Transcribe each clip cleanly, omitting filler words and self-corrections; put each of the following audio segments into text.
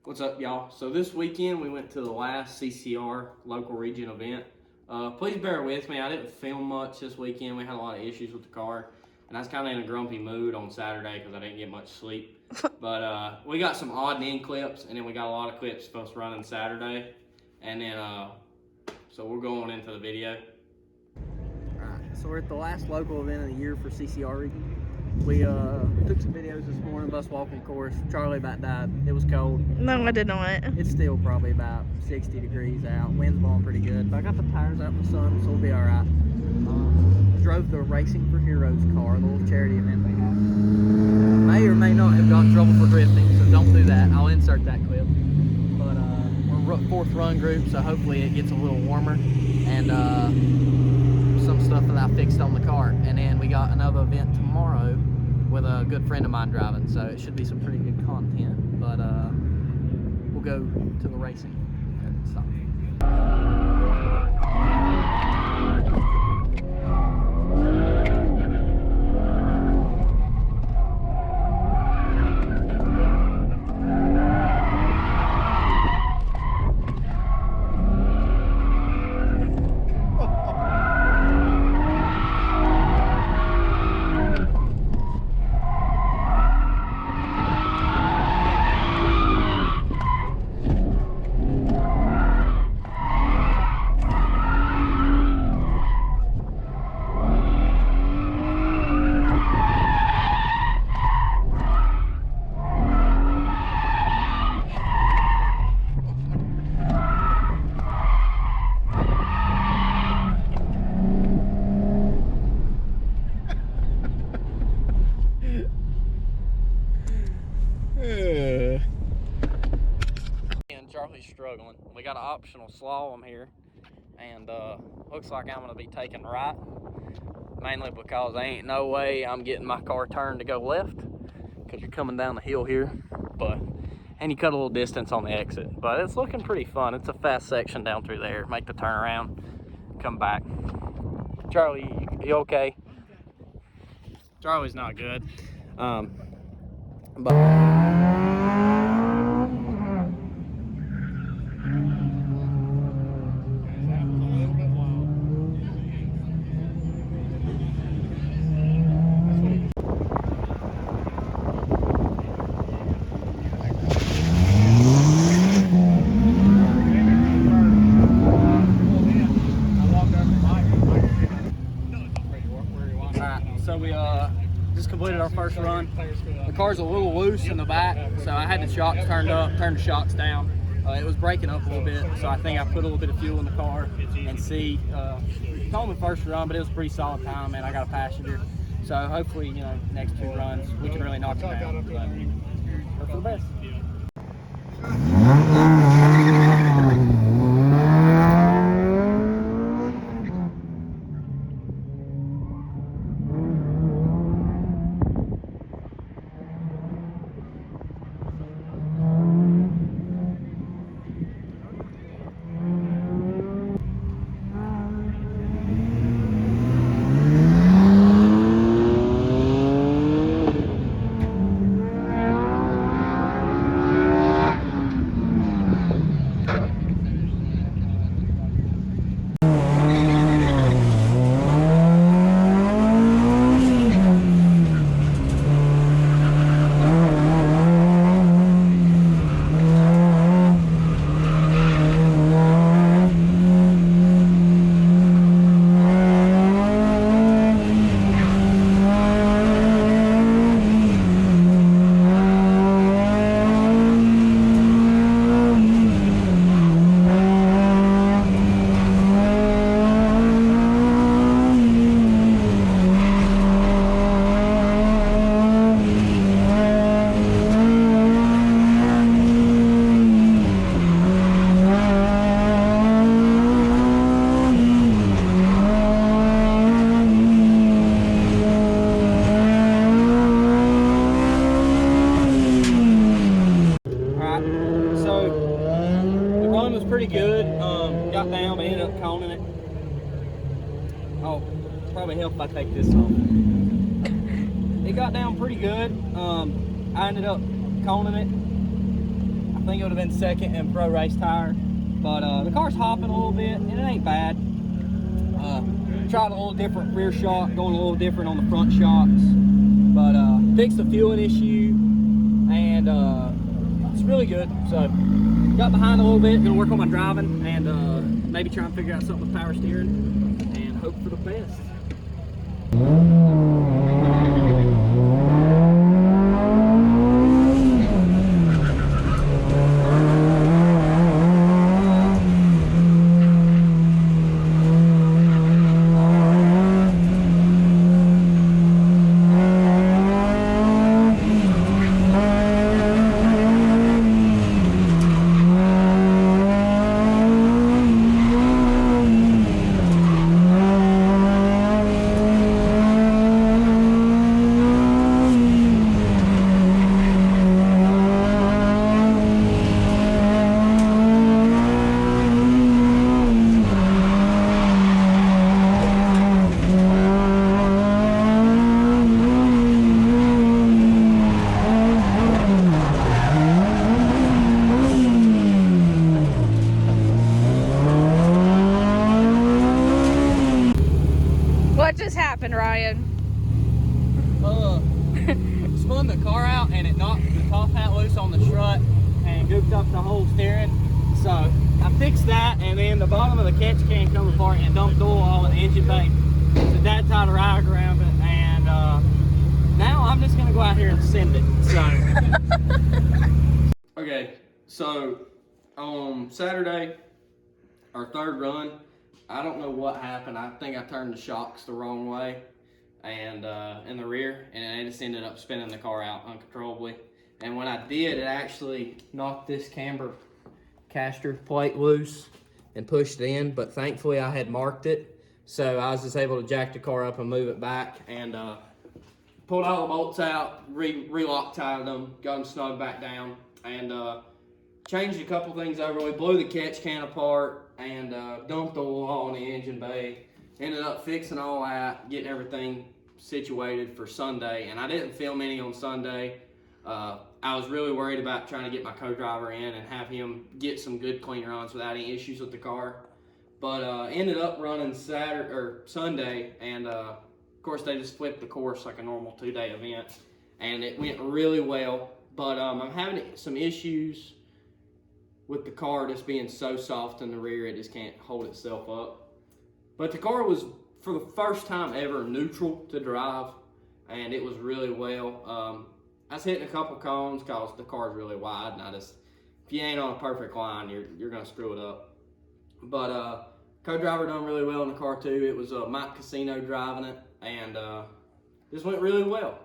What's up, y'all? So this weekend we went to the last CCR local region event. Please bear with me. I didn't film much this weekend. We had a lot of issues with the car, and I was kind of in a grumpy mood on Saturday because I didn't get much sleep. But we got some odd and end clips, and then we got a lot of clips supposed to run on Saturday, and then so we're going into the video. All right, so we're at the last local event of the year for CCR region. We took some videos this morning, bus walking course. Charlie about died. It was cold. No, I did not. It's still probably about 60 degrees out. Wind's blowing pretty good. But I got the tires out in the sun, so we'll be all right. Drove the Racing for Heroes car, the little charity event they have. May or may not have got in trouble for drifting, so don't do that. I'll insert that clip. But we're fourth run group, so hopefully it gets a little warmer. And some stuff that I fixed on the car. And then we got another event tomorrow with a good friend of mine driving, so it should be some pretty good content. But we'll go to the racing and stop. Charlie's struggling. We got an optional slalom here, and looks like I'm gonna be taking right, mainly because there ain't no way I'm getting my car turned to go left because you're coming down the hill here, and you cut a little distance on the exit, but it's looking pretty fun. It's a fast section down through there. Make the turn around, come back. Charlie, you okay? Charlie's not good, but so we just completed our first run. The car's a little loose in the back, so I had the shocks turned up, turned the shocks down. It was breaking up a little bit, so I think I put a little bit of fuel in the car and see. It's only the first run, but it was a pretty solid time, and I got a passenger. So hopefully, next two runs we can really knock it down. But hope for the best. pretty good. Got down, but ended up coning it. Oh, probably help if I take this off. It got down pretty good. I ended up coning it. I think it would have been second in pro race tire. But the car's hopping a little bit, and it ain't bad. Tried a little different rear shock, going a little different on the front shocks. But fixed the fueling issue, and it's really good. So got behind a little bit, gonna work on my driving, and maybe try and figure out something with power steering, and hope for the best. What just happened, Ryan? Spun the car out and it knocked the top hat loose on the strut and goofed up the whole steering. So I fixed that, and then the bottom of the catch can come apart and dumped oil all in the engine bay. So Dad tied a rag around it, and now I'm just gonna go out here and send it. So okay, so on Saturday, our third run, I don't know what happened. I think I turned the shocks the wrong way and in the rear, and I just ended up spinning the car out uncontrollably. And when I did, it actually knocked this camber caster plate loose and pushed it in, but thankfully I had marked it, so I was just able to jack the car up and move it back, and pulled all the bolts out, re-Loctited them, got them snug back down, and changed a couple things over. We blew the catch can apart and dumped the oil all in the engine bay. Ended up fixing all that, getting everything situated for Sunday, and I didn't film any on Sunday. I was really worried about trying to get my co-driver in and have him get some good clean runs without any issues with the car. But ended up running Saturday or Sunday, and of course they just flipped the course like a normal 2-day event, and it went really well. But I'm having some issues with the car just being so soft in the rear, it just can't hold itself up. But the car was, for the first time ever, neutral to drive, and it was really well. I was hitting a couple cones because the car's really wide, and if you ain't on a perfect line, you're gonna screw it up. But co-driver done really well in the car too. It was Mike Casino driving it, and this went really well.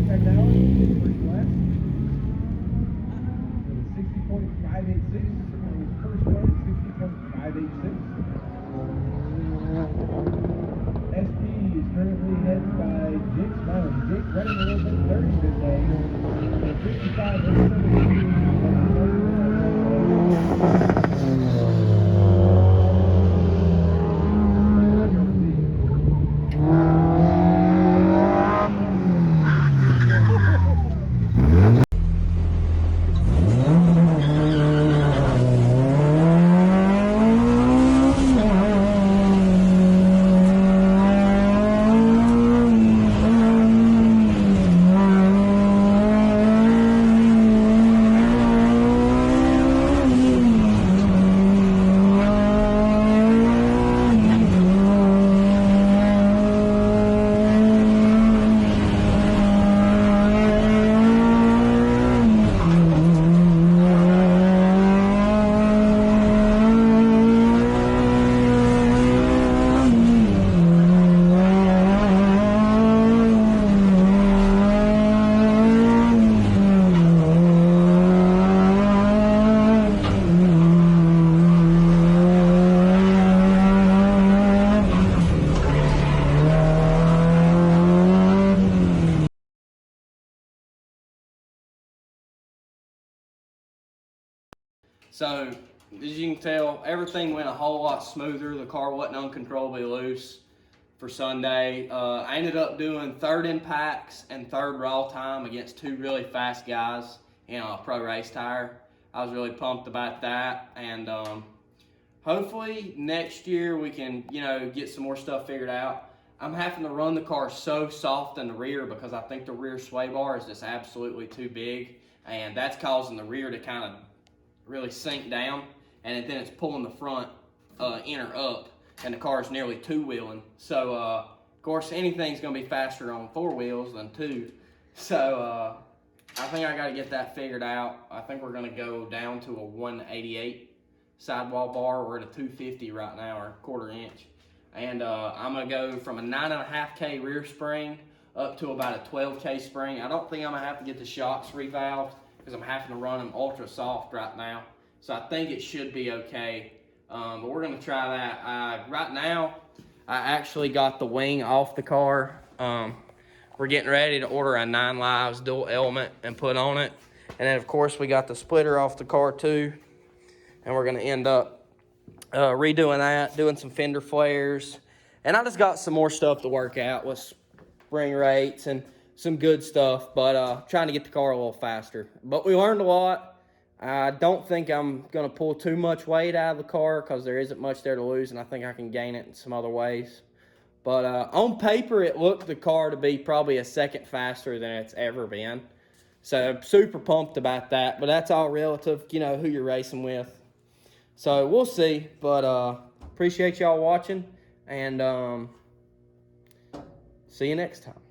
Technology, first class. 60.586. So as you can tell, everything went a whole lot smoother. The car wasn't uncontrollably loose for Sunday. I ended up doing third in packs and third raw time against two really fast guys in a pro race tire. I was really pumped about that, and hopefully next year we can, get some more stuff figured out. I'm having to run the car so soft in the rear because I think the rear sway bar is just absolutely too big, and that's causing the rear to kind of really sink down, and then it's pulling the front inner up, and the car is nearly two-wheeling. So, of course, anything's going to be faster on four wheels than two. So, I think I got to get that figured out. I think we're going to go down to a 188 sidewall bar. We're at a 250 right now, or quarter inch. And I'm going to go from a 9.5K rear spring up to about a 12K spring. I don't think I'm going to have to get the shocks revalved because I'm having to run them ultra soft right now. So I think it should be okay. But we're going to try that. Right now, I actually got the wing off the car. We're getting ready to order a 9 Lives dual element and put on it. And then, of course, we got the splitter off the car, too. And we're going to end up redoing that, doing some fender flares. And I just got some more stuff to work out with spring rates and some good stuff. But trying to get the car a little faster. But we learned a lot. I don't think I'm going to pull too much weight out of the car because there isn't much there to lose. And I think I can gain it in some other ways. But on paper, it looked the car to be probably a second faster than it's ever been. So I'm super pumped about that. But that's all relative, who you're racing with. So we'll see. But appreciate y'all watching. And see you next time.